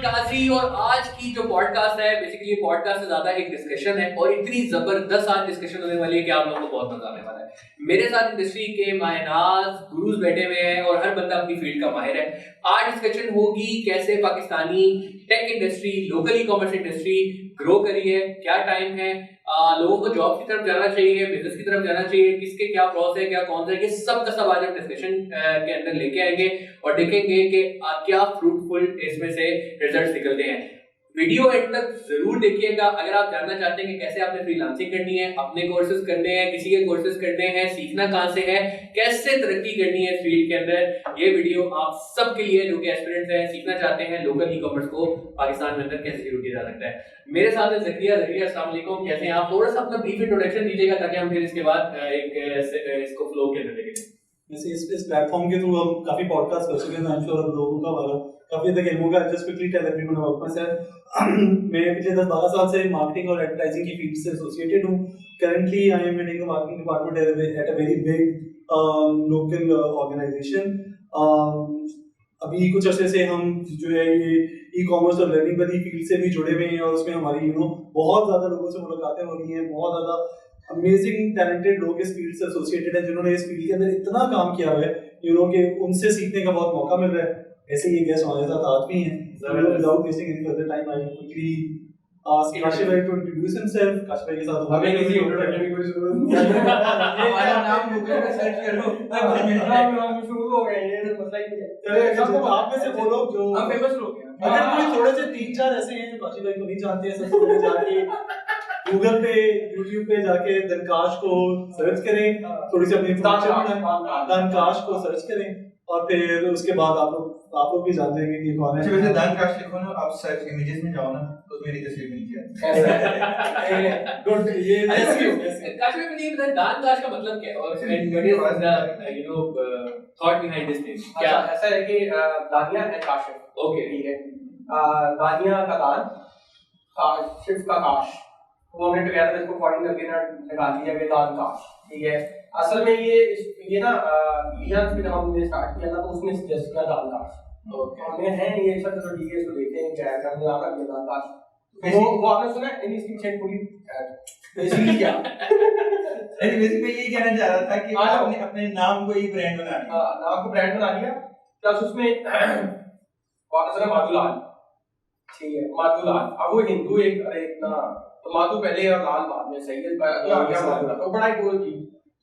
काजी और आज की जो पॉडकास्ट है बेसिकली पॉडकास्ट से ज्यादा एक डिस्कशन है और इतनी जबरदस्त आज डिस्कशन होने वाली है कि आप लोगों को बहुत मजा आने वाला है। मेरे साथ इंडस्ट्री के मायनाज गुरुज बैठे हुए हैं और हर बंदा अपनी फील्ड का माहिर है। आज डिस्कशन होगी कैसे Pakistani tech industry, local e commerce industry grow करी है, क्या टाइम है, लोगों को जॉब की तरफ जाना चाहिए, बिजनेस की तरफ जाना चाहिए, किसके क्या प्रॉस है, क्या कौन सा है, ये सब का सब आज हम डिस्कशन के अंदर लेके आएंगे और देखेंगे कि क्या फ्रूटफुल इसमें से रिजल्ट्स निकलते हैं। वीडियो एंड तक जरूर देखिएगा अगर आप जानना चाहते हैं कि कैसे आपने फ्रीलांसिंग करनी है, अपने कोर्सेज करने हैं, किसी के कोर्सेज करने हैं, सीखना कहां से है, कैसे तरक्की करनी है इस फील्ड के अंदर। ये वीडियो आप सबके लिए जो कि एस्पिरेंट्स हैं, सीखना चाहते हैं लोकल ई कॉमर्स को पाकिस्तान में अंदर कैसे शुरू किया जा सकता है। मेरे साथ है ज़किया। अस्सलाम वालेकुम, कैसे हैं आप? थोड़ा सा अपना ब्रीफ इंट्रोडक्शन दीजिएगा ताकि हम फिर इसके बाद इसको फ्लो के अंदर लेके वैसे इस प्लेटफॉर्म के थ्रू हम काफी पॉडकास्ट कर चुके हैं, आई एम श्योर अब लोगों का हमारा काफी तक एम होगा। Just quickly tell everyone about myself. मैं पिछले 10-12 साल से मार्केटिंग और एडवर्टाइजिंग की फील्ड से एसोसिएटेड हूं। Currently I am heading the marketing department at a very big local organisation. अभी कुछ अर्से से हम जो है ये ई कॉमर्स और लर्निंग वाली फील्ड से भी जुड़े हुए हैं और उसमें हमारी बहुत ज़्यादा लोगों से मुलाकातें हो रही हैं। बहुत ज़्यादा अमेजिंग टैलेंटेड लोग इस फील्ड से एसोसिएटेड हैं जिन्होंने इस फील्ड के अंदर इतना काम किया हुआ है कि उनसे सीखने का बहुत मौका मिल रहा है। ऐसे ये गेस्ट हमारे साथ आज भी हैं। Without wasting any further time I will quickly ask Kashif भाई टू इंट्रोड्यूस हिमसेल्फ। काशिफ भाई के साथ हमें किसी इंट्रोडक्शन की कोई जरूरत नहीं है। हमारा नाम गूगल पे सर्च करो, हम शुरू हो गए। ये तो मसला ही है। चलिए सबको आप में से वो लोग जो हम फेमस लोग हैं, अगर कोई थोड़े से 3-4 ऐसे हैं जो काशिफ भाई को नहीं जानते हैं, सबसे पहले जाके गूगल पे, यूट्यूब पे जाके धनकाश को सर्च करें, थोड़ी सी अपनी धनकाश को सर्च करें और फिर उसके बाद आप लोग भी जान जाएंगे कि कौन है। अच्छा, वैसे धनकाश लिखो ना, आप सर्च इमेजेस में जाओ ना तो उसमें मेरी तस्वीर मिलती है। गुड, ये काश में मुझे बताएं धनकाश का मतलब क्या है और what is the thought behind this thing. क्या ऐसा है कि दानिया है काशिफ, ओके ठीक है। दानिया का दान, काशिफ का काश, वो हमने टुगेदर इसको पॉइंट करके ना निकाल दिया कि दान काश, ठीक है। असल में ये ना लिहाज पे जब हमने स्टार्ट किया था तो उसने सजेस्ट किया दान काश, तो हमने है ये सब तो ठीक है, इसको देखते हैं क्या है, हमने नाम रख दिया दान काश। वो आपने सुना है इसकी चेक पूरी बेसिकली क्या अरे बेसिकली यही कहना चाह रहा था कि आपने अपने नाम को ही ब्रांड बना लिया। नाम को ब्रांड बना लिया, प्लस उसमें वाकई माधुलाल, ठीक है, माधुलाल। अब वो हिंदू एक अरे ना, तो माधु पहले और लाल बाद में, सही है। तो बड़ा ही गोल थी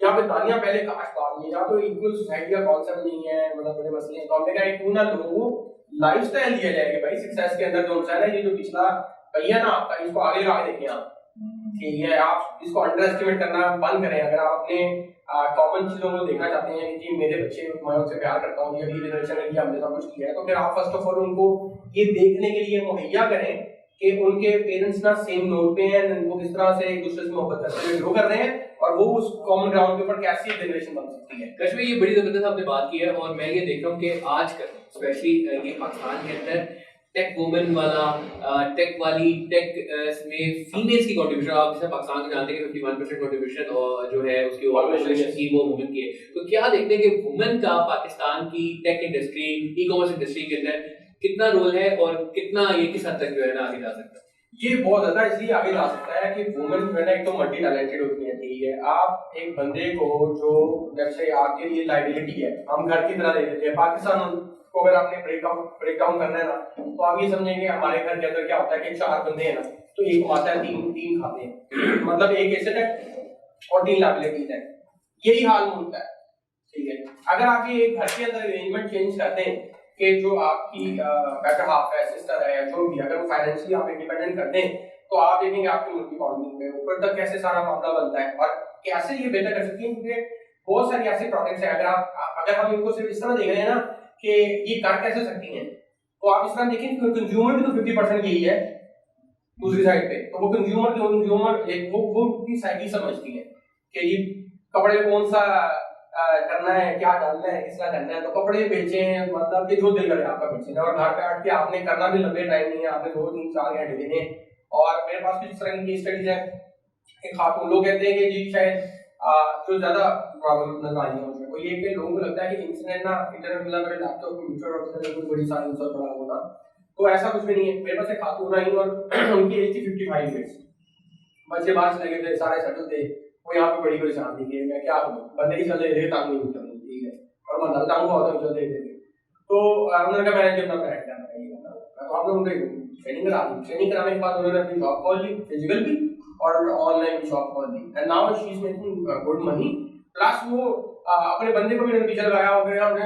यहाँ पे, दानिया पहले काश बाद में। यहाँ तो इक्वल सोसाइटी का कॉन्सेप्ट नहीं है, मतलब बड़े मसले हैं। तो हमने कहा क्यों ना लोगों लाइफस्टाइल दिया जाए कि भाई सक्सेस के अंदर जो है ना, ये जो पिछला भैया ना आपका, इसको आगे लगा देखें आप, ठीक है। आप इसको अंडर एस्टिमेट करना बंद करें। अगर आप अपने कॉमन चीजों को देखना चाहते हैं कि जी मेरे बच्चे, मैं उनसे प्यार करता हूँ, अगली जनरेशन के लिए हमने सब कुछ किया है, तो फिर आप फर्स्ट ऑफ ऑल उनको ये देखने के लिए मुहैया करें कि उनके पेरेंट्स ना सेम नोट पे हैं, वो किस तरह से एक दूसरे से मोहब्बत करते हुए ग्रो कर रहे हैं और वो उस कॉमन ग्राउंड के ऊपर कैसी जनरेशन बन सकती है। कश्मीर ये बड़ी जबरदस्त आपने बात की है और मैं ये देख रहा हूँ कि आजकल स्पेशली ये पाकिस्तान के अंदर टेक वुमेन वाला, टेक वाली, टेक में फीमेल्स की कंट्रीब्यूशन, आप जैसे पाकिस्तान को जानते हैं कि 51% कंट्रीब्यूशन और जो है उसकी पॉपुलेशन की वो वुमेन की है। तो क्या देखते हैं कि वुमेन का पाकिस्तान की tech industry, e commerce industry के अंदर कितना रोल है और कितना ये किस हद तक जो है ना आगे जा सकता है? ये बहुत ज्यादा इसलिए आगे जा सकता है कि वुमेन जो है ना एक तो मल्टी टैलेंटेड होती है, ठीक है। आप एक बंदे को जो जैसे आपके लिए लायबिलिटी है, हम घर की तरह दे देते हैं। पाकिस्तान को अगर आपने ब्रेक डाउन करना है ना, तो आप ये समझेंगे हमारे घर के अंदर क्या होता है कि 4 बंदे हैं ना, तो एक कमाता है, तीन खाते हैं मतलब एक एसेट है और 3 लायबिलिटीज है। यही हाल होता है, ठीक है। अगर आप ये घर के अंदर अरेंजमेंट चेंज करते हैं कि जो आपकी बेटर हाफ है, सिस्टर है, जो भी, अगर वो फाइनेंशियली आप इंडिपेंडेंट कर दें, तो आप देखेंगे आपकी मुल्क इकोनॉमी में ऊपर तक कैसे सारा मामला बनता है और कैसे ये बेहतर कर सकती है। क्योंकि बहुत सारी ऐसे प्रोडक्ट्स हैं, अगर हम इनको सिर्फ इस तरह देख रहे हैं ना कि ये कर कैसे सकती हैं, तो आप इस तरह देखें कि कंज्यूमर भी तो 50% यही है दूसरी साइड पे। तो वो कंज्यूमर एक वो की साइकी समझती है कि ये कपड़े कौन सा करना है, क्या डालना है, किस तरह करना है, तो कपड़े बेचे हैं, मतलब कि जो दिल करे आपका बेचना। और घर पे आके के आपने करना भी लंबे टाइम नहीं है, आपने 2-3-4 घंटे देने। और मेरे पास भी इस तरह की स्टडीज है कि खातून लोग कहते हैं कि जी शायद जो ज्यादा प्रॉब्लम नजर आई है मुझे वो ये कि लोगों को लगता है कि इंटरनेट मिला मेरे लैपटॉप कंप्यूटर और कोई बड़ी सारी बड़ा होगा, तो ऐसा कुछ भी नहीं है। मेरे पास एक खातून आई और उनकी एज थी 55 ईयर्स, बच्चे बाहर चले गए थे, सारे सेटल थे, वो यहाँ पे बड़ी परेशान थी कि मैं क्या करूँ, बंदे ही चल रहे थे, टांग नहीं उठा, ठीक है, और बंदा टांग हुआ होता चल रहे थे। तो उन्होंने कहा मैंने अपना ब्रांड करना है, तो आपने उनको ट्रेनिंग करा दी। ट्रेनिंग कराने के बाद उन्होंने अपनी शॉप खोल ली, फिजिकल भी और ऑनलाइन भी शॉप खोल ली, and now she is making good money. Plus वो अपने बंदे को भी उन्होंने पीछे लगाया हो गया, हमने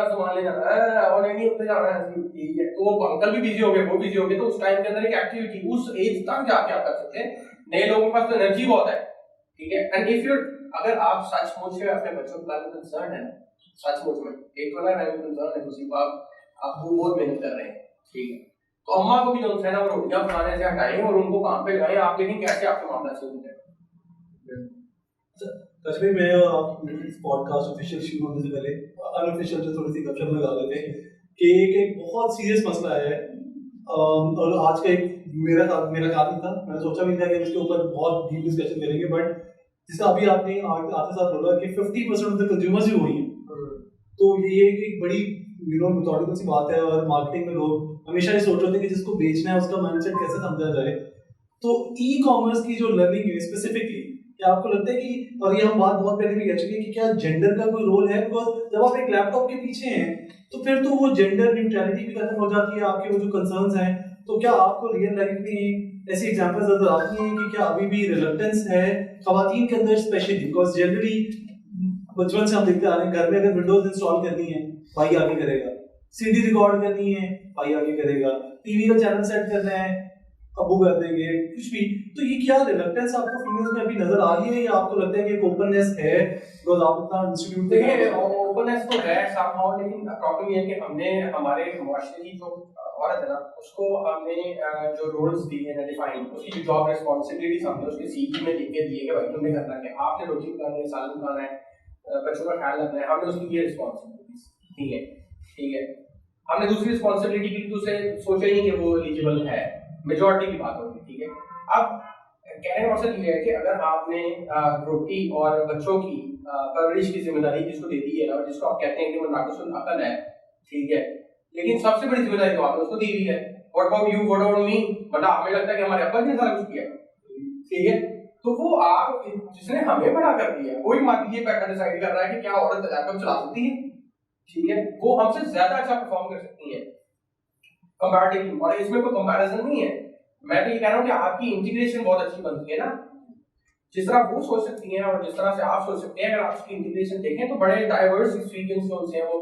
सामान ले जाना है और नहीं उठते जाना है, ठीक है। तो वो अंकल भी बिजी हो गए, वो बिजी हो गए, तो उस टाइम के अंदर एक एक्टिविटी उस एज तक जाके आप कर सकते हैं। नए लोगों के पास तो एनर्जी बहुत है, ठीक है। एंड इफ यू अगर आप सचमुच में अपने बच्चों के बारे में कंसर्न है, सचमुच में एक तो ना मैं कंसर्न है, दूसरी बात आप बहुत मेहनत कर रहे हैं, ठीक है, तो अम्मा को भी जो है ना वो रोटियां बनाने से हटाएं और उनको काम पे लगाएं। आप देखें कैसे आपके मामला चेंज होता है। कश्मीर में और आप इस पॉडकास्ट ऑफिशियल शुरू होने से पहले अनऑफिशियल जो थोड़ी सी गपशप लगा रहे थे कि एक बहुत सीरियस मसला है, और आज का एक मेरा काम नहीं था, मैंने सोचा भी था कि इसके ऊपर बहुत डीप डिस्कशन करेंगे, बट जैसा अभी आपने आते साथ बोला कि 50% ऑफ द कंज्यूमर्स ही वही हैं, तो ये एक बड़ी मेथोडिकल सी बात है। और मार्केटिंग में लोग हमेशा ये सोच रहे थे कि जिसको बेचना है उसका माइंडसेट कैसे समझा जाए। तो ई कॉमर्स की जो लर्निंग है स्पेसिफिकली, क्या आपको लगता है कि, और ये हम बात बहुत पहले भी कह चुके हैं कि क्या जेंडर का कोई रोल है? बिकॉज जब आप एक लैपटॉप के पीछे हैं तो फिर तो वो जेंडर न्यूट्रलिटी भी खत्म हो जाती है, आपके वो जो कंसर्न्स हैं। तो क्या आपको रियल लाइफ में ऐसी एग्जांपल्स नजर आती हैं कि क्या अभी भी रिलक्टेंस है खवातीन के अंदर स्पेशली? बिकॉज जनरली बचपन से हम देखते आ रहे हैं, घर में अगर विंडोज इंस्टॉल करनी है भाई आगे करेगा, सीडी रिकॉर्ड करनी है भाई आगे करेगा, टीवी का चैनल सेट करना है अबू कर देंगे, कुछ भी। तो ये क्या रिलक्टेंस आपको फीमेल्स में अभी नजर आ रही है, या आपको लगता है कि एक ओपननेस है? बिकॉज़ आप इतना इंस्टीट्यूट देखिए ओपननेस तो है समहाउ, लेकिन प्रॉब्लम ये है कि हमने हमारे मुआशरे की जो औरत है ना, उसको हमने जो रोल्स दिए हैं डिफाइन, उसकी जो जॉब रिस्पांसिबिलिटीज हमने उसके सीवी में लिख के दिए कि भाई तुमने करना है, आपने रोटी पकानी है, सालन खाना है, बच्चों का ख्याल रखना है, हमने उसकी ये रिस्पांसिबिलिटीज, ठीक है, ठीक है। हमने दूसरी रिस्पांसिबिलिटी की तो उसे सोचा ही नहीं कि वो एलिजिबल है, मेजॉरिटी की बात होगी, ठीक है। अब कहने का मकसद ये है कि अगर आपने रोटी और बच्चों की परवरिश की जिम्मेदारी जिसको दे दी है और जिसको आप कहते हैं कि वो नाक़िसुल अक़ल है, ठीक है, लेकिन सबसे बड़ी जिम्मेदारी तो आपने उसको दी हुई है। What about you, what about me? मतलब हमें लगता है कि हमारे अब्बा ने सारा कुछ किया, ठीक है, तो वो आप जिसने हमें बड़ा कर दिया वही मान लीजिए पैटर्न डिसाइड कर रहा है कि क्या औरत लैपटॉप चला सकती है, ठीक है, वो हमसे ज्यादा अच्छा परफॉर्म कर सकती है कंपैरेटिवली, और इसमें कोई कंपैरिजन नहीं है। मैं तो ये कह रहा हूँ कि आपकी इंटीग्रेशन बहुत अच्छी बनती है ना, जिस तरह वो सोच सकती हैं और जिस तरह से आप सोच सकते हैं, अगर आप उसकी इंटीग्रेशन देखें तो बड़े डाइवर्स एक्सपीरियंस जो हैं वो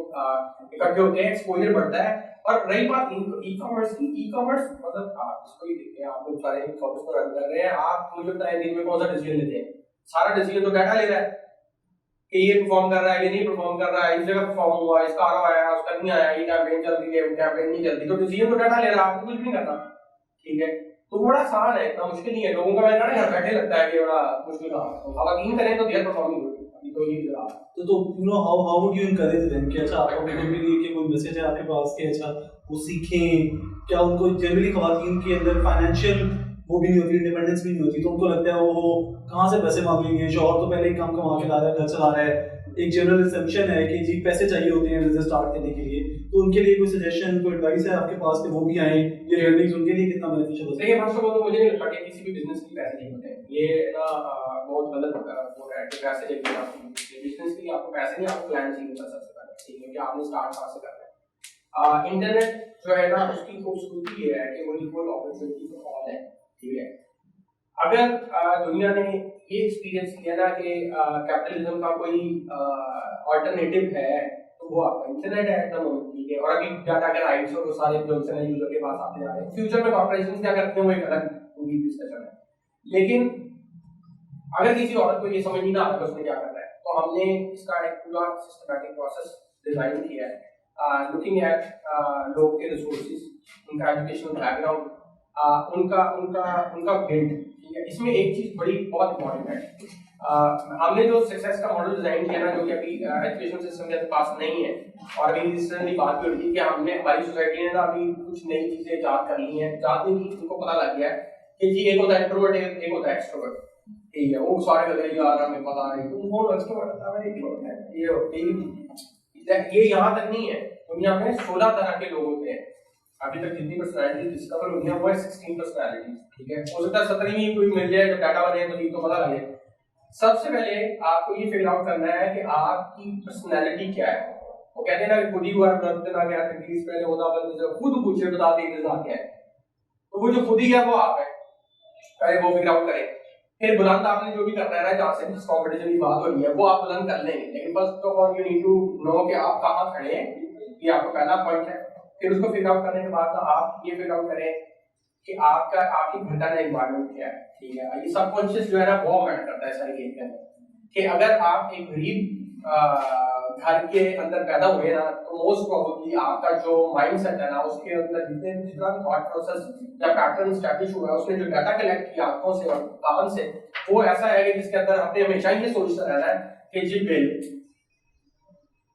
इकट्ठे होते हैं, एक्सपोजर बढ़ता है। और रही बात ई कॉमर्स की, ई कॉमर्स मतलब आप इसको ही देखिए, आप लोग सारे ई कॉमर्स को रन कर रहे हैं, आप मुझे बताएं दिन में कौन सा डिसीजन लेते हैं? सारा डिसीजन तो डाटा ले रहा है कि ये परफॉर्म कर रहा है, ये नहीं परफॉर्म कर रहा है, इस जगह परफॉर्म हुआ, इसका आ रहा है, उसका नहीं आया, ये कैंपेन चल रही है, वो कैंपेन नहीं चल रही, तो डिसीजन तो डाटा ले रहा है, आपको कुछ नहीं करना, ठीक है। तो बड़ा आसान है, इतना मुश्किल नहीं है। लोगों का मैंने घर बैठे लगता है कि बड़ा मुश्किल काम है, अब यकीन करें तो देयर परफॉर्मिंग होगी, अभी तो ये जरा तो you know how would you encourage them कि अच्छा आपको बिल्कुल भी नहीं कि कोई मैसेज है आपके पास कि अच्छा वो सीखें? क्या उनको जनरली खवातीन के अंदर फाइनेंशियल वो भी नहीं होती, इंडिपेंडेंस भी नहीं होती, तो उनको लगता है वो कहाँ से पैसे मांगेंगे, शौहर तो पहले ही काम कमा के ला रहा है, घर चला रहा है, एक जनरल असम्पशन है कि जी पैसे चाहिए होते हैं बिजनेस स्टार्ट करने के लिए। तो उनके लिए कोई सजेशन, कोई एडवाइस है आपके पास कि वो भी आए, ये लर्निंग्स उनके लिए कितना बेनिफिशियल हो सकता है? देखिए फर्स्ट ऑफ ऑल तो मुझे नहीं लगता कि किसी भी बिजनेस के पैसे नहीं होते हैं, ये ना बहुत गलत वो है कि पैसे चाहिए आपको बिजनेस के लिए, आपको पैसे नहीं, आपको प्लान चाहिए होता सबसे पहले, ठीक है, कि आपने स्टार्ट कहाँ से करना है। इंटरनेट जो है ना उसकी खूबसूरती ये है कि वो इक्वल अपॉर्चुनिटी फॉर ऑल है, ठीक है। अगर दुनिया ने ये एक्सपीरियंस किया ना कि कैपिटलिज्म का कोई अल्टरनेटिव है तो वो आपका इंटरनेट है एकदम, ठीक है। और अभी डाटा के राइट्स और वो सारे जो से यूजर के पास आते जा रहे हैं, फ्यूचर में कॉर्पोरेशंस क्या करते हैं वो एक अलग पूरी डिस्कशन है। लेकिन अगर किसी औरत को ये समझ नहीं आता उसने क्या करना है, तो हमने इसका एक पूरा सिस्टमैटिक प्रोसेस डिजाइन किया है, लुकिंग एट लोग के रिसोर्सेज, उनका एजुकेशनल बैकग्राउंड, उनका उनका उनका बिल्ड, ठीक है। इसमें एक चीज बड़ी बहुत इंपॉर्टेंट है, हमने जो सक्सेस का मॉडल डिजाइन किया ना, जो कि अभी एजुकेशन सिस्टम के पास नहीं है, और अभी रिसेंटली बात भी हुई थी कि हमने हमारी सोसाइटी ने ना अभी कुछ नई चीजें इजाद कर ली हैं, इजाद नहीं की, उनको पता लग गया है कि जी एक होता है इंट्रोवर्ट, एक होता है एक्सट्रोवर्ट, ठीक है। वो सारे कहते हैं यार हमें पता नहीं, तुम कौन एक्सट्रोवर्ट है, मैं इंट्रोवर्ट है, ये यहाँ तक नहीं है, दुनिया में 16 तरह के लोग होते हैं, अभी तक जितनी पर्सनालिटी डिस्कवर हुई है वो है 16 पर्सनालिटी, ठीक है। हो सकता है 17वीं कोई मिल जाए, जब डाटा बने तो पता लगे। सबसे पहले आपको ये फिगर आउट करना है कि आपकी पर्सनालिटी क्या है। वो कहते हैं ना कि खुद ही हुआ ना क्या तकलीफ पहले होता बंद जब खुद पूछे बता दे इंतजार क्या है, तो वो जो खुद ही है वो आप है, पहले वो फिगर आउट करें। फिर बुलंद आपने जो भी करना है ना, जहाँ से जिस कॉम्पिटिशन की बात हो रही है वो आप बुलंद कर लेंगे, लेकिन first of all you need to know कि आप कहाँ खड़े हैं, ये आपका पहला पॉइंट है। फिर उसको फिगर आउट करने के बाद आप ये फिगर आउट करें कि आपकी घर का एनवायरनमेंट क्या है, ठीक है। ये सबकॉन्शियस जो है ना वो मैटर करता है सारी गेम के अंदर, कि अगर आप एक गरीब घर के अंदर पैदा हुए ना, तो मोस्ट प्रोबेबली आपका जो माइंडसेट है ना, उसके अंदर जितना भी थॉट प्रोसेस या पैटर्न एस्टैब्लिश हुआ है, उसने जो डाटा कलेक्ट किया आंखों से और कान से, वो ऐसा है कि जिसके अंदर आपने हमेशा ये सोचता रहना है कि जी बिल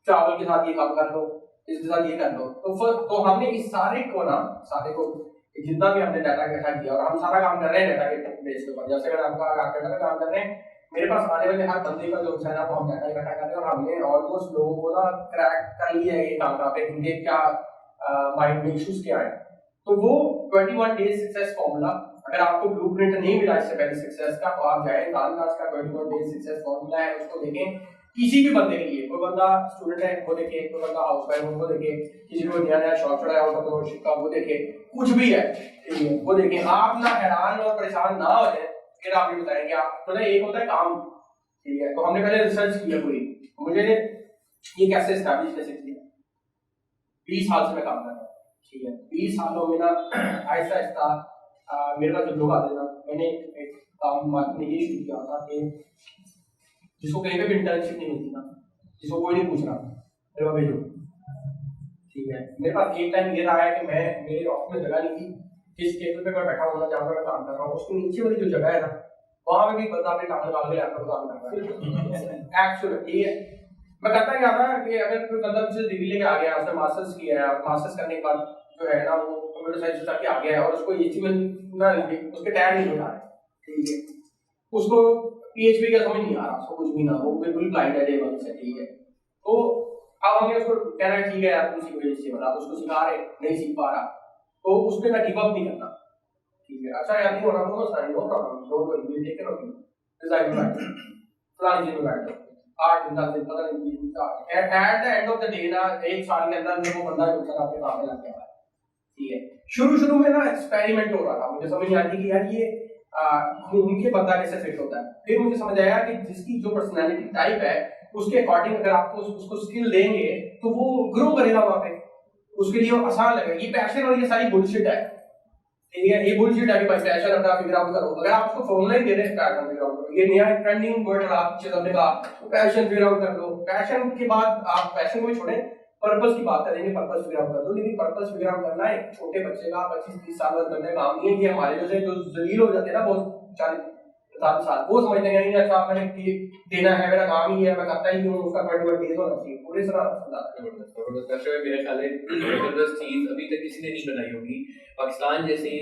चावल के साथ ये काम कर लो, इसके साथ ये कर लो। तो हमने इस सारे को जितना भी हमने डाटा इकट्ठा किया, और हम सारा काम कर रहे हैं डाटा के बेस के ऊपर। जैसे अगर आपका डाटा का काम कर रहे हैं, मेरे पास आने वाले हर बंदे का जो है ना वो हम डाटा इकट्ठा कर रहे हैं, और हमने ऑलमोस्ट लोगों को ना क्रैक कर लिया है ये काम पे, उनके क्या माइंड में इश्यूज क्या है। तो वो 21 डेज सक्सेस फॉर्मूला, अगर आपको ब्लूप्रिंट नहीं मिला इससे पहले सक्सेस का, तो आप जाए कानदास का 21 डेज सक्सेस फॉर्मूला है, उसको देखें। किसी भी बंदे के लिए, कोई बंदा स्टूडेंट है वो देखे, कोई बंदा हाउसवाइफ है वो देखे, किसी को नया शौक चढ़ा है एंटरप्रेन्योरशिप का वो देखे, कुछ भी है ठीक है वो देखें। आप ना हैरान और परेशान ना हो जाए, फिर आप ये बताएंगे आप मतलब एक होता है काम, ठीक है। तो हमने पहले रिसर्च किया पूरी, मुझे ये कैसे एस्टैब्लिश कैसे किया, 20 साल से मैं काम कर रहा हूँ, ठीक है। 20 सालों में ना आहिस्ता आहिस्ता मेरे पास जब लोग आते ना, मैंने एक काम मैंने ये शुरू किया था कि जिसको कहीं पे भी इंटर्नशिप नहीं मिलती ना, जिसको कोई नहीं पूछ रहा, मेरे पास भेजो, ठीक है। मेरे पास एक टाइम ये रहा है कि मैं मेरे ऑफिस में जगह नहीं थी, जिस टेबल पे मैं बैठा हुआ जहाँ पर मैं काम कर रहा हूँ उसके नीचे वाली जो जगह है ना, वहाँ पे भी बंदा अपने काम निकाल के लैपटॉप काम कर रहा है एक्चुअली, ठीक है। मैं करता क्या था कि अगर कोई बंदा मुझसे डिग्री लेके आ गया, उसने मास्टर्स किया है, मास्टर्स करने के बाद जो है ना वो कंप्यूटर साइंस करके आ गया है, और उसको एचटीएमएल ना उसके टैग नहीं बता रहे, ठीक है। उसको पीएचपी का समझ नहीं आ रहा, उसको कुछ भी ना, वो बिल्कुल ब्लाइंड है डे वन से, ठीक है। तो अब हमें उसको कहना है ठीक है यार तुम सीखो एचटीएमएल, आप उसको सिखा रहे नहीं सीख पा रहा, तो उस पे ना गिव अप नहीं करना, ठीक है। अच्छा यार नहीं हो रहा तो no problem, don't worry, will take care of you, design में बैठ प्लानिंग में बैठ 8 दिन 10 दिन पता नहीं 20 दिन, at the end of the day ना एक साल के अंदर वो बंदा जो आपके काम में लग गया है, ठीक है। शुरू में ना एक्सपेरिमेंट हो रहा था, मुझे समझ नहीं आती कि यार ये घूम के बंदा कैसे फिट होता है। फिर मुझे समझ आया कि जिसकी जो पर्सनालिटी टाइप है उसके अकॉर्डिंग अगर आपको उसको स्किल देंगे तो वो ग्रो करेगा वहां पे, उसके लिए आसान लगेगा। ये पैशन और ये सारी बुलशिट है, ठीक है। ये बुलशिट है कि भाई पैशन अपना फिगर आउट करो, अगर आप उसको फॉर्मूला ही दे रहे हैं पैशन फिगर आउट करो, ये नया ट्रेंडिंग वर्ड है आप चीज हमने कहा पैशन फिगर आउट कर लो। पैशन के बाद आप पैशन को छोड़े, पर्पस की बात करेंगे, पर्पस फिगर आउट कर दो। लेकिन पर्पस फिगर आउट करना एक छोटे बच्चे का 25-30 साल बाद करने का काम नहीं है। ये हमारे जैसे जो जलील हो जाते हैं ना बहुत 40-50 साल, वो समझते हैं नहीं अच्छा मैंने देना है, मेरा काम ही है, मैं करता ही हूँ, उसका 21 डेज होना चाहिए पूरी तरह। मेरे ख्याल है जबरदस्त चीज अभी तक किसी ने नहीं बनाई होगी। पाकिस्तान जैसे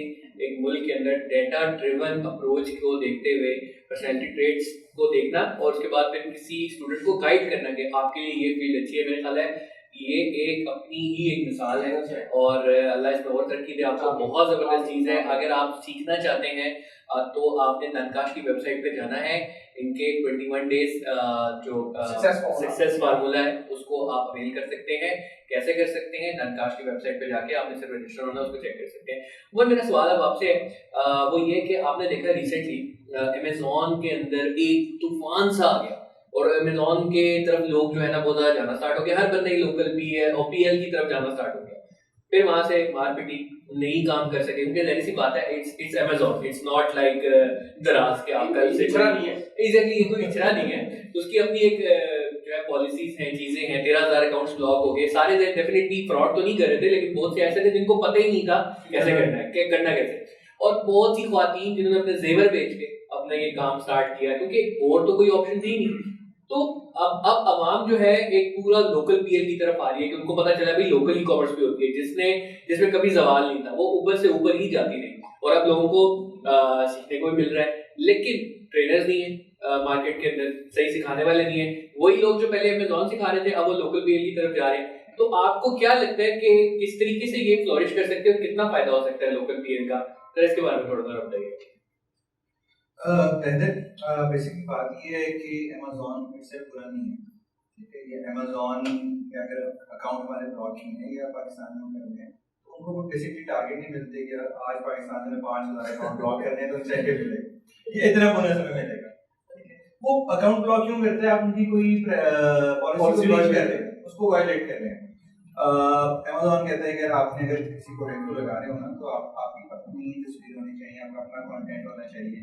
एक मुल्क के अंदर डेटा ड्रिवन अप्रोच को देखते हुए पर्सनैलिटी ट्रेट्स को देखना और उसके बाद फिर किसी स्टूडेंट को गाइड करना कि आपके लिए ये फील्ड अच्छी है, मेरे ख्याल है ये एक अपनी ही एक मिसाल है और अल्लाह इसमें और तरक्की दे। आपको बहुत ज़बरदस्त चीज़ है, अगर आप सीखना चाहते हैं तो आपने तनकाश की वेबसाइट पे जाना है, इनके 21 डेज जो सक्सेस फार्मूला है उसको आप अवेल कर सकते हैं। कैसे कर सकते हैं? तनकाश की वेबसाइट पे जाके आपने सिर्फ रजिस्टर होना, उसको चेक कर सकते हैं। वो मेरा सवाल अब आपसे है वो ये कि आपने देखा रिसेंटली अमेज़ॉन के अंदर एक तूफान सा आ गया और अमेज़ॉन के तरफ लोग जो है ना बहुत ज़्यादा जाना स्टार्ट हो गया, हर बंदे लोकल पीएल की तरफ जाना स्टार्ट हो गया। फिर वहां से मारपीटी नहीं काम कर सके क्योंकि जैसी बात है it's Amazon, it's not like दराज के आप कल से इचरा नहीं है, एग्जैक्टली ये कोई इचरा नहीं है। तो उसकी अपनी एक जो है पॉलिसीज हैं, चीजें हैं। 13,000 अकाउंट्स ब्लॉक हो गए, सारे डेफिनेटली फ्रॉड तो नहीं कर रहे थे लेकिन बहुत से ऐसे थे जिनको पता ही नहीं था कैसे करना है, क्या करना कैसे। और बहुत सी ख्वातीन जिन्होंने अपने जेवर बेच के अपना ये काम स्टार्ट किया क्योंकि और तो कोई ऑप्शन ही नहीं। तो अब अवाम जो है एक पूरा लोकल पीएल की तरफ आ रही है कि उनको पता चला भाई लोकल ई कॉमर्स भी होती है जिसमें कभी सवाल नहीं था, वो ऊपर से ऊपर ही जाती रही और अब लोगों को सीखने को भी मिल रहा है। लेकिन ट्रेनर्स नहीं है मार्केट के अंदर, सही सिखाने वाले नहीं है। वही लोग जो पहले अमेज़ॉन सिखा रहे थे अब वो लोकल पीएल की तरफ जा रहे हैं। तो आपको क्या लगता है कि किस तरीके से ये फ्लोरिश कर सकते हैं और कितना फायदा हो सकता है लोकल पीएल का, तो इसके बारे में थोड़ा सा बताइए। पहले बेसिक बात ये है कि अमेज़न इससे बुरा नहीं है, ठीक है। ये अमेज़न के अगर अकाउंट हमारे ब्लॉकिंग है या पाकिस्तान में कर रहे हैं तो उनको बेसिकली टारगेट नहीं मिलते कि आज पाकिस्तान में 5,000 अकाउंट ब्लॉक करने हैं तो इंसेंटिव मिलेगा, ये इतना बोनस हमें मिलेगा। वो अकाउंट ब्लॉक क्यों करते हैं? आप उनकी कोई पॉलिसी ब्रीच कर रहे हैं, उसको वायलेट कर रहे हैं। अमेज़न कहता है कि आपने अगर किसी प्रोडक्ट को लगा रहे हो ना तो आपकी अपनी तस्वीर होनी चाहिए, आपका अपना कंटेंट होना चाहिए।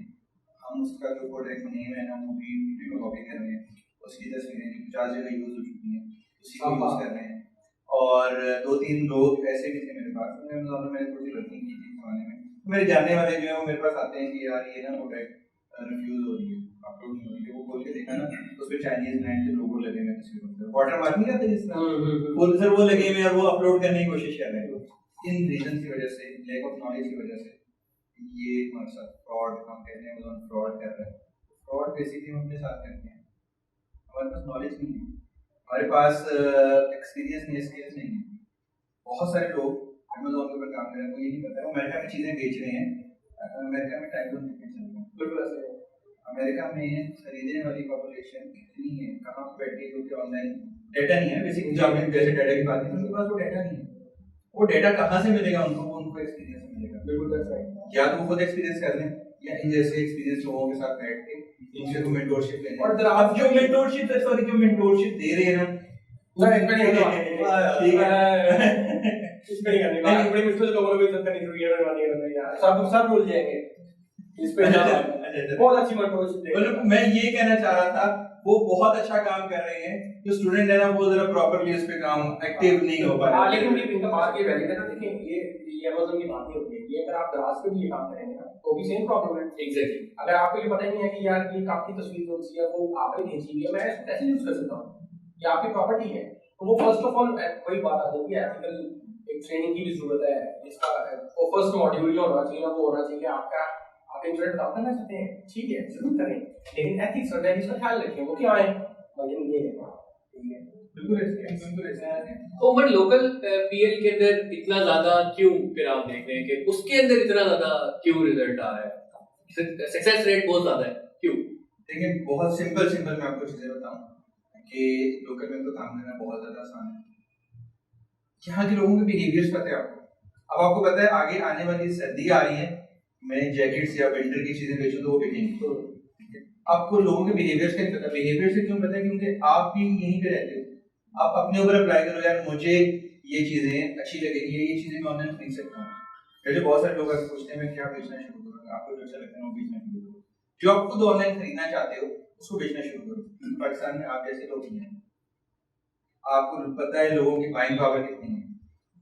हम उसका जो प्रोडक्ट नेम है ना वो भी कॉपी कर रहे हैं, उसकी तस्वीरें 50 जगह यूज हो चुकी हैं, उसी को यूज कर रहे हैं। और 2-3 लोग ऐसे भी थे मेरे पास, अमेज़न में मैंने थोड़ी वर्किंग की थी जमाने में, मेरे जानने वाले जो है वो मेरे पास आते हैं कि यार ये ना प्रोडक्ट रिफ्यूज हो रही है, अपलोड नहीं हो रही है। वो खोल के देखा ना तो उसमें चाइनीज ब्रांड के लोगो लगे हुए तस्वीरों पे, वाटर मार्क नहीं आते जिस तरह वो सर वो लगे हुए और वो अपलोड करने की कोशिश कर रहे हैं। इन रीजन की वजह से, लैक ऑफ नॉलेज की वजह से ये हमारे साथ फ्रॉड, हम कहते हैं अमेज़न फ्रॉड कर रहा है। फ्रॉड बेसिकली हम अपने साथ करते हैं, हमारे पास नॉलेज नहीं है, हमारे पास एक्सपीरियंस नहीं है, स्किल्स नहीं है। बहुत सारे लोग अमेज़न के ऊपर काम कर रहे हैं, उनको ये नहीं पता है अमेरिका में चीज़ें बेच रहे हैं। अमेरिका में टाइम जोन कितने चल रहे हैं, बिल्कुल ऐसे है। अमेरिका में खरीदने वाली पॉपुलेशन कितनी है, कहाँ पे बैठे, क्योंकि ऑनलाइन डेटा नहीं है। बेसिक जो आपने जैसे डाटा की बात की, उनके पास वो डाटा नहीं है। वो डाटा कहाँ से मिलेगा उनको? उनको एक्सपीरियंस मिलेगा, बिल्कुल ऐसा है। या तो वो खुद एक्सपीरियंस कर लें या इन जैसे एक्सपीरियंस लोगों के साथ बैठ के इनसे को मेंटोरशिप लें। और आप जो मेंटोरशिप दे रहे हैं ना सर ठीक है इस पे नहीं करने का, बड़ी मुश्किल से लोगों को इज्जत करनी शुरू किया करवानी है यार, सब भूल जाएंगे इस पे। बहुत अच्छी मेंटोरशिप दे। मतलब मैं ये कहना चाह रहा था वो बहुत अच्छा काम कर रहे हैं, जो स्टूडेंट है ना वो जरा प्रॉपर्ली उस पे काम एक्टिव नहीं हो पा रहा। लेकिन ये इनका बात ये वैलिड है ना, देखिए ये अमेज़न की बात नहीं होती है, ये अगर आप दराज पे भी ये काम करेंगे ना तो भी सेम प्रॉब्लम है। एग्जैक्टली। अगर आपको ये पता ही नहीं है कि यार ये आपकी तस्वीर जो है वो आपने भेजी हुई है, मैं इसको कैसे यूज कर सकता हूं, ये आपकी प्रॉपर्टी है, तो वो फर्स्ट ऑफ ऑल वही बात आ जाती है, एथिकल एक ट्रेनिंग की भी जरूरत है। इसका वो फर्स्ट मॉड्यूल जो होना चाहिए ना वो होना चाहिए आपका, आप इंटरनेट काम करना चाहते हैं ठीक है जरूर करें, लेकिन एथिक्स और वैल्यूज का ख्याल रखें। वो क्या है मतलब ये है बिल्कुल ऐसे तो बट लोकल पीएल के अंदर इतना ज्यादा क्यों, फिर आप देख रहे हैं कि उसके अंदर इतना ज्यादा क्यों रिजल्ट आ रहा है, सक्सेस रेट बहुत ज्यादा है क्यों? देखिए बहुत सिंपल मैं आपको चीजें बताऊं कि लोकल में तो काम करना बहुत ज्यादा आसान है। यहाँ के लोगों के बिहेवियर्स पता है आपको। अब आपको पता है आगे आने वाली सर्दी आ रही है, मैं जैकेट्स या विंटर की चीजें बेचूं तो वो बिकेंगी। आपको लोगों के बिहेवियर्स का नहीं पता। बिहेवियर से क्यों पता है? क्योंकि आप भी यहीं पे रहते हो, आप अपने ऊपर अप्लाई करो यार मुझे ये चीजें अच्छी लगेंगी, ये चीजें मैं ऑनलाइन खरीद सकता हूँ। जैसे बहुत सारे लोग अगर पूछते हैं मैं क्या बेचना शुरू करूँगा, आपको जो अच्छा लगता है वो बेचना शुरू करो। जो आप खुद ऑनलाइन खरीदना चाहते हो उसको बेचना शुरू करो। पाकिस्तान में आप जैसे लोग हैं, आपको पता है लोगों की बाइंग पावर कितनी है,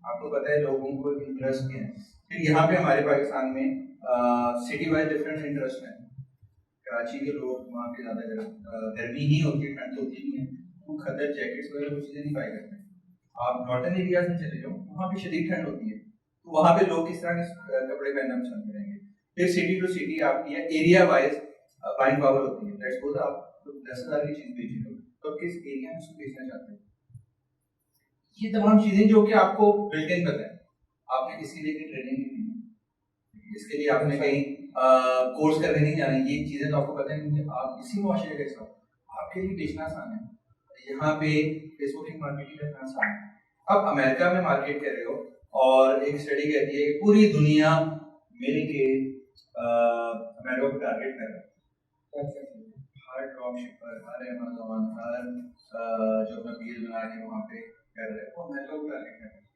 आपको पता है लोगों को इंटरेस्ट क्या है। फिर यहाँ पे हमारे पाकिस्तान में सिटी वाइज डिफरेंट इंटरेस्ट है। कराची के लोग वहाँ पे ज़्यादा गर्मी ही होती है, ठंड होती नहीं है, वो खदर जैकेट्स वगैरह वो चीज़ें नहीं पाई करते। आप नॉर्थन एरियाज में चले जाओ वहाँ पे शदीद ठंड होती है, तो वहाँ पे लोग किस तरह के कपड़े पहनना पसंद करेंगे। फिर सिटी टू सिटी आपकी एरिया वाइज बाइंग पावर होती है। लेट्स सपोज आप 10,000 की चीज़ बेच रहे हो तो किस एरिया में उसको बेचना चाहते हैं। ये तमाम चीज़ें जो कि आपको बिल्ट इन पता है, आपने इसके लिए ट्रेनिंग नहीं दी, इसके लिए आपने कहीं कोर्स करने नहीं जाना, ये चीज़ें तो आपको पता है क्योंकि आप इसी मुआशरे के साथ आपके लिए बेचना आसान है। यहाँ पे फेसबुक की मार्केटिंग करना आसान है। अब अमेरिका में मार्केट कर रहे हो और एक स्टडी कहती है कि पूरी दुनिया मिल के अमेरिका को टारगेट कर रहा है। हर ड्रॉप शिपर, हर अमेज़न, हर जो अपना पेज बना के वहाँ पे कर रहे हैं वो अमेरिका को टारगेट कर रहे हैं।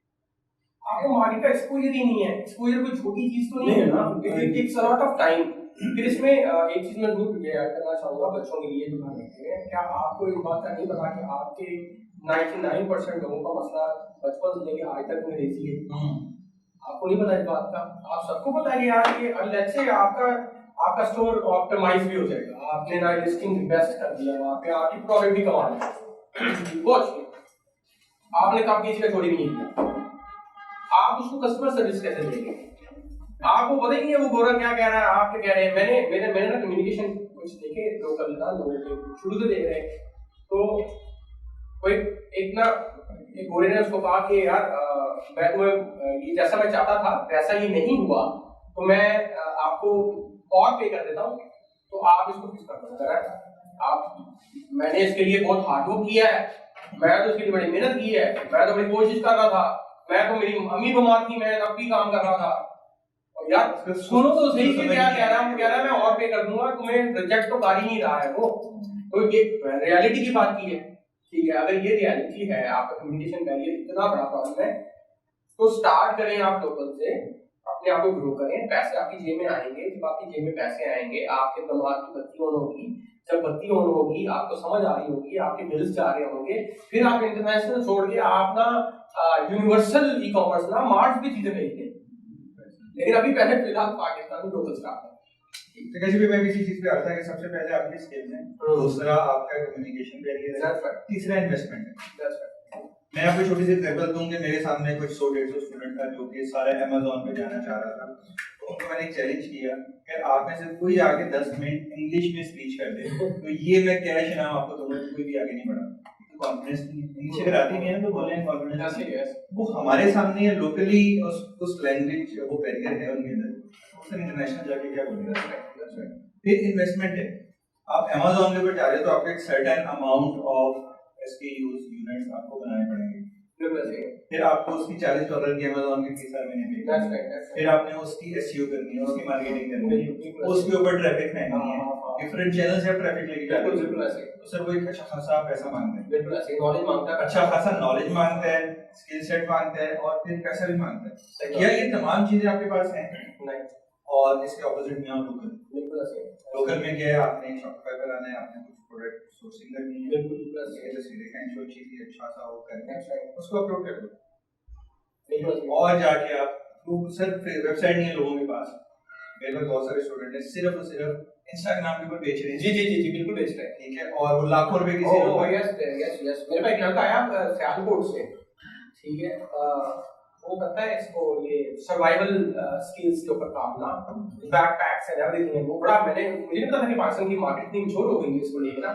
आपको मार्केट का एक्सपोजर ही नहीं है। एक्सपोजर कोई छोटी चीज तो नहीं है ना, it takes a lot of time. फिर इसमें एक चीज मैं जरूर ऐड करना चाहूंगा बच्चों के लिए जो घर बैठे हैं, क्या आपको इस बात का नहीं पता कि आपके 99% लोगों का मसला बचपन से लेकर आज तक अंग्रेजी है? आपको नहीं पता इस बात का? आप सबको पता है यार कि लेट्स से आपका स्टोर ऑप्टिमाइज भी हो जाएगा, आपने ना लिस्टिंग बेस्ट कर दिया, वहाँ पे आपकी प्रॉफिट भी कमा ली, वो अच्छी आपने काम किसी का चोरी भी नहीं किया, आप उसको कस्टमर सर्विस कैसे देंगे? आपको पता ही नहीं है वो गोरा क्या कह रहा है, आप क्या कह रहे हैं। मैंने ना कम्युनिकेशन कुछ देखे लोकल ना लोगों के शुरू से देख रहे हैं, तो कोई एक ना एक गोरे ने उसको कहा कि यार मैं तुम्हें ये जैसा मैं चाहता था वैसा ये नहीं हुआ, तो मैं आपको और पे कर देता हूँ, तो आप इसको फिक्स कर दो। आप मैंने इसके लिए बहुत हार्ड वर्क किया है, मैं तो इसके लिए बड़ी मेहनत की है, मैं तो बड़ी कोशिश कर रहा था, मैं तो मेरी अम्मी बीमार थी, मैं तब भी काम कर रहा था। और यार सुनो तो सही कि क्या कह रहा है, कह रहा है मैं और पे कर दूंगा, तुम्हें रिजेक्ट तो कर ही नहीं रहा है वो। तो ये रियलिटी की बात की है, ठीक है। अगर ये रियलिटी है, आपका कम्युनिकेशन बैरियर इतना बड़ा प्रॉब्लम है, तो स्टार्ट करें आप लोकल से, अपने आप को ग्रो करें, पैसे आपकी जेब में आएंगे। जब आपकी जेब में पैसे आएंगे, आपके दिमाग की बत्ती ऑन होगी, जब बत्ती ऑन होगी आपको समझ आ रही होगी, आपके बिल्स जा रहे होंगे, फिर आप इंटरनेशनल छोड़ के आप ना यूनिवर्सल ई कॉमर्स ना मार्च भी चीजें भेजते हैं, लेकिन अभी पहले फिलहाल पाकिस्तान में लोकल स्टार्ट है। तो कैसे भी मैं किसी चीज पे आता है कि सबसे पहले आपकी स्किल्स हैं, दूसरा आपका कम्युनिकेशन बैरियर है, तीसरा इन्वेस्टमेंट है। मैं आपको छोटी सी एग्जांपल दूंगा। मेरे सामने कुछ 100-150 स्टूडेंट था जो कि सारे अमेज़न पे जाना चाह रहा था, तो उनको मैंने एक चैलेंज किया कि आप में से कोई आगे 10 मिनट इंग्लिश में स्पीच कर दे, तो ये मैं कैश इनाम आपको दूंगा, कोई भी आगे नहीं बढ़ा। तो कॉन्फिडेंस इंग्लिश अगर आती नहीं है तो बोलें कॉन्फिडेंस, वो हमारे सामने है लोकली, उस लैंग्वेज वो बैरियर है उनके अंदर, उससे इंटरनेशनल जाके क्या बोलेंगे। फिर इन्वेस्टमेंट है, आप अमेज़न के ऊपर जा रहे हो तो आपको एक certain amount of SKUs units आपको बनाने पड़ेंगे, फिर आपको उसकी $40 की अमेज़न की फीस हर महीने पे करनी है, फिर आपने उसकी SEO करनी है, उसकी मार्केटिंग करनी है, उसके ऊपर ट्रैफिक फेंकनी है, डिफरेंट चैनल से आप ट्रैफिक लेके जा रहे हो, तो सर वो एक अच्छा खासा पैसा मांगता है, बिल्कुल ऐसे नॉलेज मांगता है, अच्छा खासा नॉलेज मांगता है, स्किल सेट मांगता है, और फिर पैसा भी मांगता है। क्या ये तमाम चीजें आपके पास हैं? नहीं। और इसके ऑपोजिट में आप लोकल, बिल्कुल ऐसे लोकल में क्या है, आपने एक शॉपिफाई पर आना है, आपने कुछ प्रोडक्ट सोर्सिंग करनी है, बिल्कुल ऐसे सीधे कैंशो चीज अच्छा सा वो करके अच्छा उसको अपलोड कर दो, बिल्कुल और जाके आप सिर्फ वेबसाइट नहीं है लोगों के पास, मेरे पास बहुत सारे स्टूडेंट हैं सिर्फ और सिर्फ इंस्टाग्राम के ऊपर बेच रहे हैं। जी बिल्कुल बेच रहे हैं, ठीक है, और वो लाखों रुपए की सेल ओह यस मेरे पास एक लड़का आया सियालकोट से, ठीक है, वो करता है इसको ये सर्वाइवल स्किल्स के ऊपर काम ना, बैकपैक्स एंड एवरीथिंग है वो बड़ा, मुझे नहीं पता था कि पाकिस्तान की मार्केट इतनी छोट हो गई है इसको लेकर ना,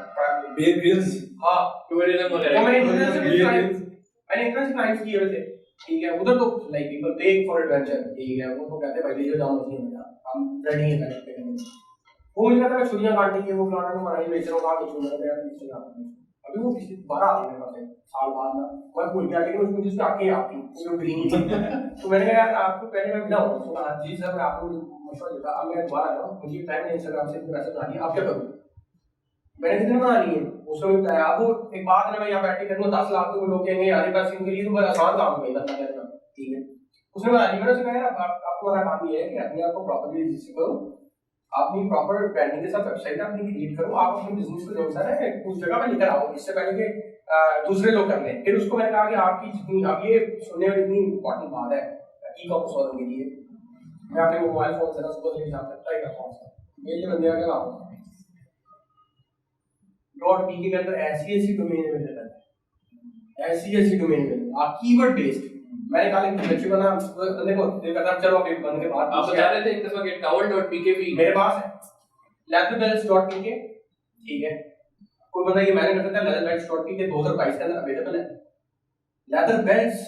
बेयर ग्रिल्स, हां टूरिज्म वगैरह, मैंने इंटरनेशनल क्लाइंट्स किए हुए थे, ठीक है, उधर तो लाइक पीपल पे फॉर एडवेंचर, ठीक है, वो तो कहते हैं भाई ले जाओ मछली में, हम रेडी हैं करने के लिए, वो मुझे कहता है छुरियां काटनी है, वो फलाना को मनाई बेच रहा हूं, कहां बेचूंगा मैं इंस्टाग्राम। अभी वो पिछले 12 आ गए पास साल बाद ना, मैं भूल गया, लेकिन उसमें जिसमें आके आती वो ग्रीन तो मैंने कहा यार आपको पहले मैं मिला हूं, तो जी सर मैं आपको मशवरा देता, अब मैं दोबारा आया हूं, मुझे टाइम नहीं इंस्टाग्राम से पैसे बना लिए, आप क्या करूं, मैंने कितने बना लिए उसमें बताया। अब वो एक बात है, मैं यहाँ बैठ के करूंगा 10 लाख तो लोग कहेंगे यार पैसे इनके लिए तो बड़ा आसान काम है करना, ठीक है, उसने बना ली। मैंने उससे कहा यार आपको हमारा काम ये है कि अपने आप को प्रॉपर्ली रजिस्टर करो, अपनी प्रॉपर ब्रांडिंग के साथ वेबसाइट अपनी क्रिएट करो, आप अपने बिजनेस को जो है उस जगह पे लेकर आओ, इससे पहले कि दूसरे लोग कर लें। फिर उसको मैंने कहा कि आपकी जितनी, अब ये सुनने में इतनी इंपॉर्टेंट बात है ई कॉमर्स वालों के लिए, मैं अपने मोबाइल फोन से ना सुबह लेके जाता ट्राई करता हूँ, ये बंदे का काम .pk के अंदर ऐसी डोमेन अवेलेबल है, ऐसी डोमेन अवेलेबल आप कीवर्ड बेस्ड। मैंने कहा लेकिन बच्चे का ना बंदे को कहता चलो अभी बंद के बाद आप बता रहे थे एक दफा गेट towel.pk भी मेरे पास है, leatherbelts.pk, ठीक है, कोई बंदा ये मैंने कर सकता है leatherbelts.pk 2022 के अंदर अवेलेबल है लेदर बेल्ट्स,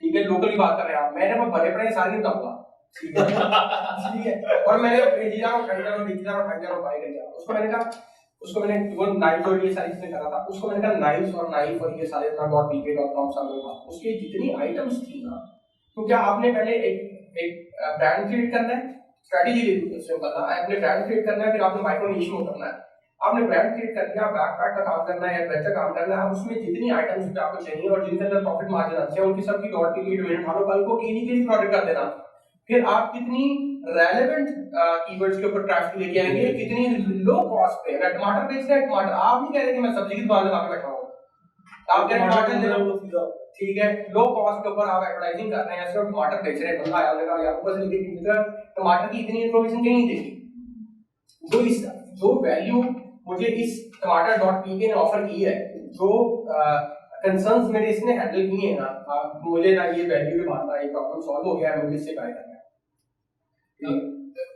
ठीक है, लोकल की बात कर रहे हैं आप, मैंने वो बड़े बड़े सारे नहीं बताऊंगा, ठीक है, और मैंने भेजा और खरीदा और बेचा और खरीदा और बाय कर लिया, उसको मैंने कहा, उसको मैंने वो नाइफ और ये सारी चीजें करा था, उसको मैंने कहा नाइफ और ये सारे .pk.com सब था, उसके जितनी आइटम्स थी ना, तो क्या आपने पहले एक ब्रांड क्रिएट करना है, स्ट्रेटजी सिंपल ना, आपने ब्रांड क्रिएट करना है, फिर आपने माइक्रो नीश में करना है, आपने ब्रांड क्रिएट कर लिया, बैकपैक का काम करना है, एडवेंचर काम करना है, उसमें जितनी आइटम्स आपको चाहिए और जिनके अंदर प्रॉफिट मार्जिन अच्छे हैं उनकी सबकी .pk डोमेन उठा लो, कल को किन्हीं प्रोडक्ट कर देना, फिर आप कितनी रेलेवेंट कीवर्ड्स के ऊपर ट्रैफिक लेके आएंगे, कितनी लो कॉस्ट पे। अगर टमाटर बेच रहे हैं, टमाटर आप नहीं कह रहे कि मैं सब्जी की दुकान लगा के बैठा हूं, आप कह रहे हैं टमाटर ले लो, ठीक है, लो कॉस्ट के ऊपर आप एडवर्टाइजिंग कर रहे हैं, ऐसे टमाटर बेच रहे हैं, बंदा आया उन्होंने कहा यार बस लेकिन टमाटर की इतनी इंफॉर्मेशन कहीं नहीं देखी, जो वैल्यू मुझे इस टमाटर.pk ने ऑफर की है, जो कंसर्न्स मेरे इसने हैंडल किए हैं ना, मुझे ना ये वैल्यू के बाद ये प्रॉब्लम सॉल्व हो गया है, मुझे इससे बाय करना है।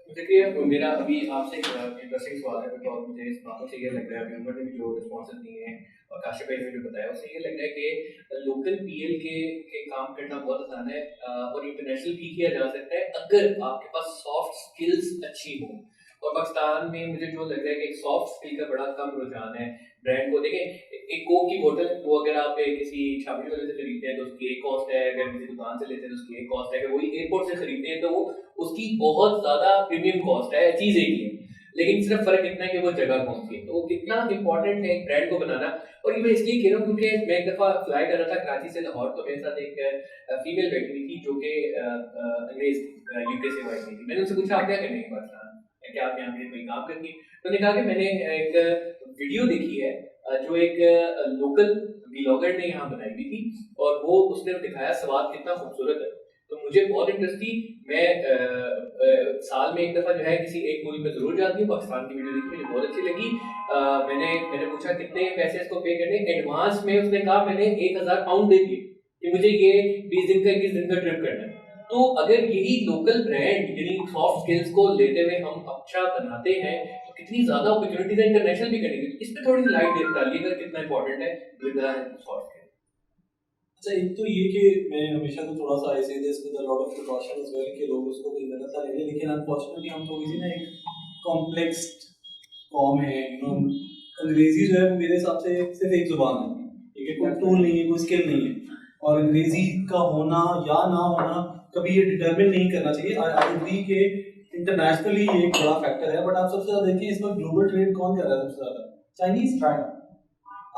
देखिए मेरा अभी आपसे इंटरेस्टिंग सवाल है बिकॉज मुझे इस बातों से ये लग रहा है अभी उमर ने भी जो रिस्पॉन्सेज दिए हैं और काशिफ भाई ने जो बताया उससे ये लग रहा है कि लोकल पीएल के काम करना बहुत आसान है और इंटरनेशनल भी किया जा सकता है अगर आपके पास सॉफ्ट स्किल्स अच्छी हो। और पाकिस्तान में मुझे जो लग रहा है कि एक सॉफ्ट स्किल का बड़ा कम रुझान है। ब्रांड को देखें, एक कोक की बोतल वो अगर आप किसी छापी वाले से खरीदते हैं तो उसकी एक कॉस्ट है, अगर किसी दुकान से लेते हैं तो उसकी एक कॉस्ट है, अगर वही एयरपोर्ट से खरीदते हैं तो वो उसकी बहुत ज्यादा प्रीमियम कॉस्ट है, चीज एक ही है, लेकिन सिर्फ फर्क इतना है कि वो जगह कौन सी है। तो कितना इंपॉर्टेंट है एक ब्रांड को बनाना। और ये मैं इसलिए कह रहा हूँ क्योंकि मैं एक दफा फ्लाई कर रहा था कराची से लाहौर, तो मेरे साथ एक फीमेल बैठी हुई थी जो कि अंग्रेज यूके से आई थी। मैंने उनसे पूछा आप क्या करने के पाकिस्तान, क्या आप यहाँ पे कोई काम करती? तो उन्होंने कहा कि मैंने एक वीडियो देखी है जो एक लोकल व्लॉगर ने यहाँ बनाई हुई थी और वो उसने दिखाया स्वाद कितना खूबसूरत है। तो मुझे बहुत इंटरेस्ट थी। मैं साल में एक दफा जो है किसी एक मुल्क में जरूर जाती हूँ, पाकिस्तान की वीडियो देखी मुझे बहुत अच्छी लगी। मैंने पूछा कितने पैसे इसको पे करने, एडवांस में उसने कहा मैंने 1000 पाउंड दे दिए कि मुझे ये 20 दिन का 21 दिन का ट्रिप करना है। तो अगर यही लोकल ब्रांड यानी सॉफ्ट स्किल्स को लेते हुए हम अच्छा बनाते हैं तो कितनी ज्यादा अपॉर्चुनिटीज है इंटरनेशनल भी करेंगे। इस पे थोड़ी लाइट डालिएगा कितना इंपॉर्टेंट है विद द सॉफ्ट स्किल्स। अच्छा, एक तो ये कि मैं हमेशा तो थोड़ा सा ऐसे this with a lot of precaution as well कि लोग उसको कोई गलत ना ले लें, लेकिन अनफॉर्चुनेटली हम थोड़ी सी ना एक कॉम्प्लेक्स कॉम है, अंग्रेजी जो है मेरे हिसाब से सिर्फ एक जुबान है, ठीक है, कोई टूल नहीं है, कोई स्किल नहीं है। और अंग्रेजी का होना या ना होना कभी ये डिटरमिन नहीं करना चाहिए। आई एग्री कि इंटरनेशनली ये एक बड़ा फैक्टर है, बट आप सबसे ज्यादा देखिए इस वक्त ग्लोबल ट्रेड कौन कर रहा है सबसे ज्यादा? चाइनीज। चाइना।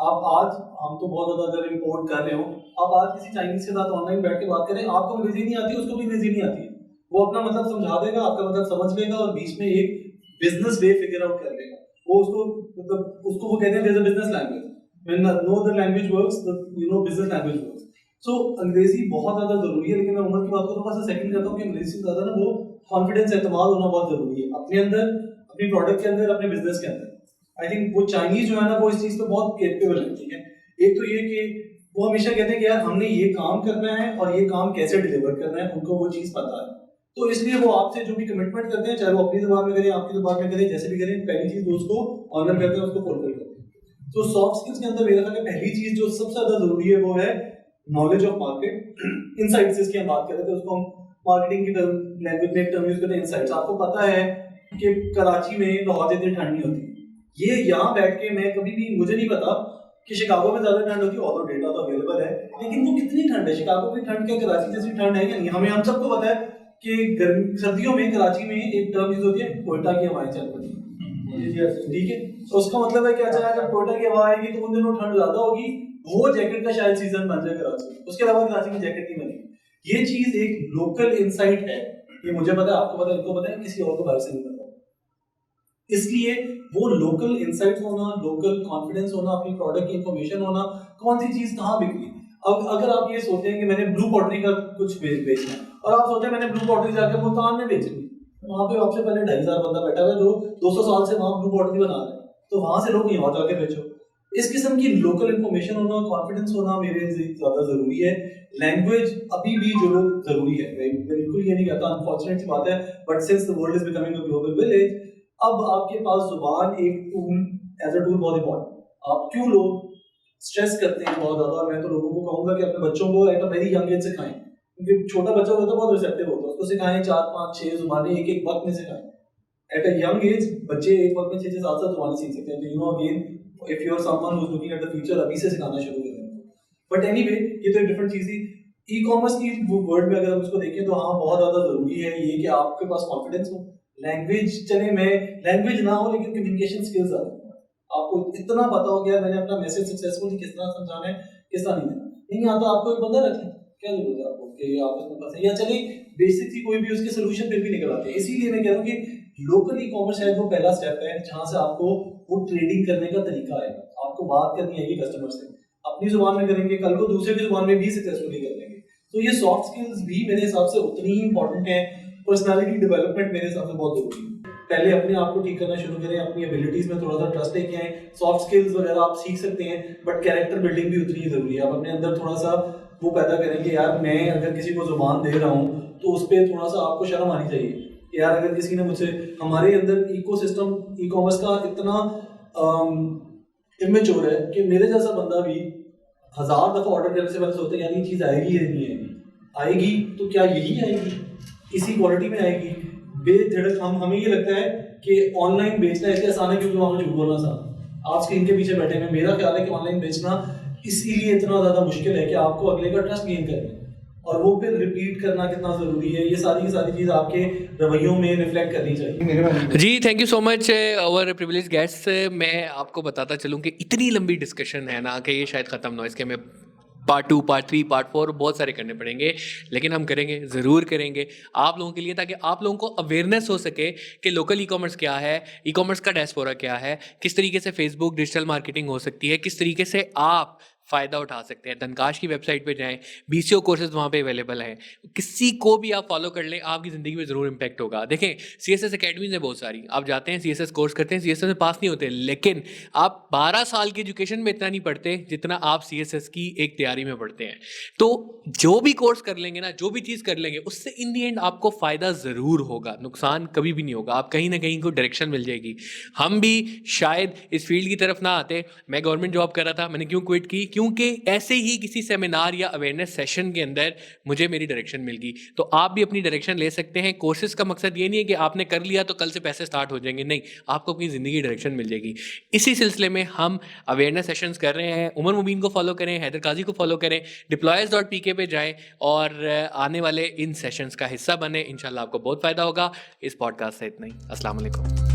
आप आज हम तो बहुत ज्यादा अगर इम्पोर्ट कर रहे हो, आप आज किसी चाइनीज के साथ ऑनलाइन बैठ के बात करें, आपको अंग्रेजी नहीं आती, उसको भी अंग्रेजी नहीं आती है, वो अपना मतलब समझा देगा, आपका मतलब समझ लेगा और बीच में एक बिजनेस वे फिगर आउट कर लेगा। वो उसको मतलब उसको वो कहते हैं there is a business language, when no other language works the business language works. So अंग्रेजी बहुत ज्यादा जरूरी है, लेकिन मैं उमर की बात को थोड़ा सा सेकंड करता हूँ कि अंग्रेजी से ज्यादा ना वो कॉन्फिडेंस, एतमाद होना बहुत जरूरी है अपने अंदर, अपनी प्रोडक्ट के अंदर, अपने बिजनेस के अंदर। आई थिंक वो चाइनीज जो है ना वो इस चीज पे बहुत कैपेबल है, ठीक है। एक तो ये कि वो हमेशा कहते हैं कि यार हमने ये काम करना है और ये काम कैसे डिलीवर करना है, उनको वो चीज पता है। तो इसलिए वो आपसे जो भी कमिटमेंट करते हैं, चाहे वो अपनी जुबान में करें, आपकी जुबान में करें, जैसे भी करें, पहली चीज उसको ऑनर करते हैं, उसको फुलफिल करते हैं। तो सॉफ्ट स्किल्स के अंदर मेरा ख्याल है पहली चीज जो सबसे ज्यादा जरूरी है वो है नॉलेज ऑफ मार्केट, इनसाइट्स जिसकी हम बात कर रहे थे, उसको हम मार्केटिंग की लैंग्वेज में टर्म यूज करते हैं, इनसाइट्स। आपको पता है कि कराची में लाहौर जितनी ठंड नहीं होती, ये यहाँ बैठ के मैं कभी भी, मुझे नहीं पता कि शिकागो में ज्यादा ठंड होती है, ऑल्दो डेटा तो अवेलेबल है, लेकिन वो कितनी ठंड है, शिकागो की ठंड क्या कराची जैसी ठंड है या नहीं? हम सबको पता है कि सर्दियों में कराची में एक टर्म यूज होती है कोयटा की हवाएं चल पड़ी, ठीक है। तो उसका मतलब है कि अच्छा जब कोयटा की हवा आएगी तो उन दिनों ठंड ज्यादा होगी, वो जैकेट का शायद सीजन बन जाए कराची, उसके अलावा कराची में जैकेट नहीं बनेगी। ये चीज एक लोकल इनसाइट है, ये मुझे पता है, आपको पता है, इनको पता है, किसी और को बाहर से नहीं पता। इसलिए वो लोकल इनसाइट्स होना, लोकल कॉन्फिडेंस होना, अपनी प्रोडक्ट की इंफॉर्मेशन होना, कौन सी चीज कहाँ बिक रही। अब अगर आप ये सोचते हैं कि मैंने ब्लू पॉटरी का कुछ बेचना है और आप सोचते हैं मैंने ब्लू पॉटरी जाकर मुल्तान में बेचनी, वहां पे आपसे पहले 2500 बंदा बैठा हुआ है जो 200 साल से वहां ब्लू पॉटरी बना रहे हैं, तो वहां से लोग यहाँ जाके बेचो। इस किस्म की लोकल इंफॉर्मेशन होना, कॉन्फिडेंस होना मेरे ज्यादा जरूरी है। लैंग्वेज अभी भी जो जरूरी है, मैं बिल्कुल ये नहीं कहता, अनफॉर्चुनेट सी बात है, but since the world is becoming a global village, अब आपके पास जुबान एक टूल, एज अ टूल बहुत इंपॉर्टेंट। आप क्यों लोग स्ट्रेस करते हैं बहुत ज्यादा, मैं तो लोगों को कहूंगा कि अपने बच्चों को eight a very young age सिखाएं, क्योंकि छोटा बच्चा होता है बहुत रिसेप्टिव होता है, उसको सिखाएं 4, 5, 6 जुबानें एक एक वक्त में सिखाएं। एट अ यंग एज बच्चे एक वक्त में 6, 7 जुबानें सीख सकते हैं। तो you know again if you are someone who is looking at the future, अभी से सिखाना शुरू करें। बट एनीवे ये तो एक डिफरेंट चीज थी। ई कॉमर्स की वर्ल्ड में अगर हम उसको देखें तो हाँ बहुत ज्यादा जरूरी है ये कि आपके पास कॉन्फिडेंस हो। लैंग्वेज चले, मैं लैंग्वेज ना हो लेकिन कम्युनिकेशन स्किल्स आ, आपको इतना पता हो गया मैंने अपना मैसेज सक्सेसफुली किस तरह समझाना है, किस तरह नहीं देना, नहीं आता आपको एक बंदा रखें, क्या जरूरत है आपको कि आप उसमें फंसे, या चले बेसिक सी कोई भी उसके सोल्यूशन फिर भी निकल आते हैं। इसीलिए मैं कह रहा हूँ कि लोकल ई कॉमर्स है वो पहला स्टेप है जहाँ से आपको वो ट्रेडिंग करने का तरीका आएगा, आपको बात करनी आएगी कस्टमर से, अपनी जुबान में करेंगे, कल को दूसरे की जुबान में भी सक्सेसफुली कर लेंगे। तो ये सॉफ्ट स्किल्स भी मेरे हिसाब से उतनी ही इंपॉर्टेंट है। पर्सनालिटी डेवलपमेंट मेरे हिसाब से बहुत जरूरी है। पहले अपने आप को ठीक करना शुरू करें, अपनी एबिलिटीज में थोड़ा सा ट्रस्ट लेके आए। सॉफ्ट स्किल्स वगैरह आप सीख सकते हैं, बट कैरेक्टर बिल्डिंग भी उतनी ही जरूरी है। आप अपने अंदर थोड़ा सा वो पैदा करें कि यार मैं अगर किसी को जुबान दे रहा हूँ तो उस पर थोड़ा सा आपको शर्म आनी चाहिए कि कि यार अगर किसी ने मुझे हमारे अंदर इकोसिस्टम ई कॉमर्स का इतना इमेच्योर है कि मेरे जैसा बंदा भी 1000 दफा ऑर्डर करने से पहले सोचता है यार ये चीज़ आएगी या नहीं आएगी, आएगी तो क्या यही आएगी, इसी क्वालिटी में आएगी, बेझिझक हमें ये लगता है कि ऑनलाइन बेचना इसलिए आसान है क्योंकि वहाँ पर झूठ बोलना आसान है। आप स्क्रीन के पीछे बैठे हैं, मेरा ख्याल है कि ऑनलाइन बेचना इसीलिए इतना ज़्यादा मुश्किल है कि आपको अगले का ट्रस्ट गेन करना है और वो फिर रिपीट करना कितना ज़रूरी है, ये सारी की सारी चीज़ आपके रवैयों में रिफ्लेक्ट करनी चाहिए। जी thank you so much our privilege guest. मैं आपको बताता चलूँ कि इतनी लंबी डिस्कशन है ना कि ये शायद ख़त्म ना हो, इसके में पार्ट 2, पार्ट 3, पार्ट 4 बहुत सारे करने पड़ेंगे, लेकिन हम करेंगे, ज़रूर करेंगे आप लोगों के लिए, ताकि आप लोगों को अवेयरनेस हो सके कि लोकल ई कॉमर्स क्या है, ई कॉमर्स का डायस्पोरा क्या है, किस तरीके से फेसबुक डिजिटल मार्केटिंग हो सकती है, किस तरीके से आप फ़ायदा उठा सकते हैं। धनकाश की वेबसाइट पे जाएं, BCO कोर्सेज वहाँ पे अवेलेबल हैं, किसी को भी आप फॉलो कर लें, आपकी ज़िंदगी में ज़रूर इम्पैक्ट होगा। देखें CSS अकेडमीज है बहुत सारी, आप जाते हैं CSS कोर्स करते हैं, CSS में पास नहीं होते, लेकिन आप 12 साल की एजुकेशन में इतना नहीं पढ़ते जितना आप CSS की एक तैयारी में पढ़ते हैं। तो जो भी कोर्स कर लेंगे ना, जो भी चीज़ कर लेंगे, उससे इन दी एंड आपको फ़ायदा ज़रूर होगा, नुकसान कभी भी नहीं होगा, आप कहीं ना कहीं को डायरेक्शन मिल जाएगी। हम भी शायद इस फील्ड की तरफ ना आते, मैं गवर्नमेंट जॉब कर रहा था, मैंने क्यों क्विट की, क्योंकि ऐसे ही किसी सेमिनार या अवेयरनेस सेशन के अंदर मुझे मेरी डायरेक्शन मिल गई। तो आप भी अपनी डायरेक्शन ले सकते हैं। कोर्सेज का मकसद ये नहीं है कि आपने कर लिया तो कल से पैसे स्टार्ट हो जाएंगे, नहीं, आपको अपनी ज़िंदगी की डायरेक्शन मिल जाएगी। इसी सिलसिले में हम अवेयरनेस सेशंस कर रहे हैं। उमर मुबीन को फॉलो करें, हैदर काजी को फॉलो करें, deployers.pk पे जाएं और आने वाले इन सेशंस का हिस्सा बने। इंशाल्लाह आपको बहुत फ़ायदा होगा। इस पॉडकास्ट से इतना ही। अस्सलाम वालेकुम।